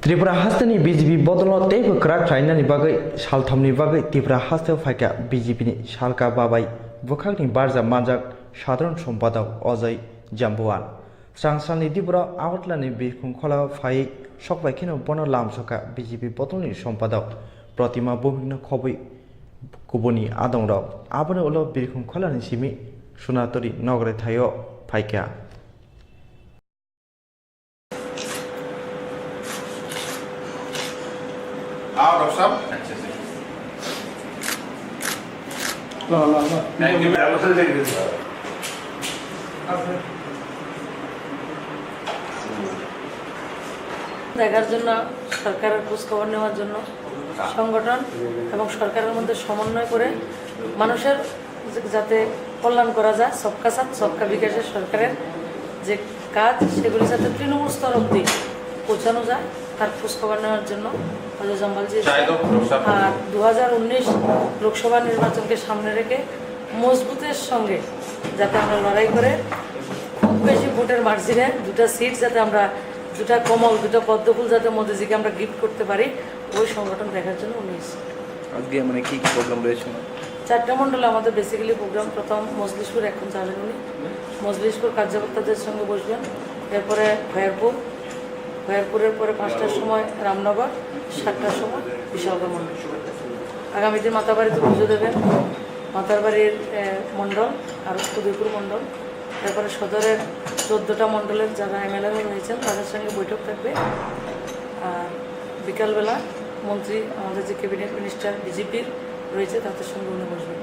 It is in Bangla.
त्रिपुरा हास्तेनि बीजेपी बदलाव तेबो क्राक खालायनायनि बागै सालथामनि बागै त्रिपुरा हास्तेयाव फायका बीजेपीनि सालका बाबाय बुखांनि बारजा मानजाक साधारण सम्पादक अजय जाम्बुआन स्रांस्रांनि त्रिपुरा आवटलानि बिरखंखला फाय सकबायखिनो बन लामसका बीजेपी बदलनि सम्पादक प्रतिमा बुमिनो खबै गुबुननि आदंराव आबनो उलो बिरखंखलानि सिमि सुनातरि नगरे थायो फायका Out of some? Thank you. I was take this. দেখার জন্য সরকারের খোঁজখবর নেওয়ার জন্য সংগঠন এবং সরকারের মধ্যে সমন্বয় করে মানুষের যাতে কল্যাণ করা যায় সবকা সাথ সবকা বিকাশের সরকারের যে কাজ সেগুলি যাতে তৃণমূল স্তর অবধি পৌঁছানো যায় তার খোঁজখবর নেওয়ার জন্য অজয় জাম্বালজি আর 2019 লোকসভা নির্বাচনকে সামনে রেখে মজবুতের সঙ্গে যাতে আমরা লড়াই করে খুব বেশি ভোটের মার্জিনে দুটা সিট যাতে আমরা দুটা কমল দুটা পদ্মফুল যাতে মোদিজিকে আমরা গিফট করতে পারি ওই সংগঠন দেখার জন্য উনি আজকে মানে কি কি প্রোগ্রাম রয়েছে? চারটা মণ্ডলে আমাদের বেসিক্যালি প্রোগ্রাম। প্রথম মজলিশপুর, এখন যাবেন উনি মজলিশপুর কার্যকর্তাদের সঙ্গে বসবেন, এরপরে ভয়ারপুরের পরে 5টার সময় রামনগর, 7টার সময় বিশালগড় মণ্ডল। আগামীতে মাতাবাড়িতে পুজো দেবেন মাতারবাড়ির মণ্ডল আর উদয়পুর মণ্ডল। তারপরে সদরের 14টা মণ্ডলের যারা এমএলএ রয়েছেন তাদের সঙ্গে বৈঠক থাকবে। আর বিকালবেলা মন্ত্রী আমাদের যে ক্যাবিনেট মিনিস্টার বিজেপির রয়েছে তাদের সঙ্গে উনি বসবেন।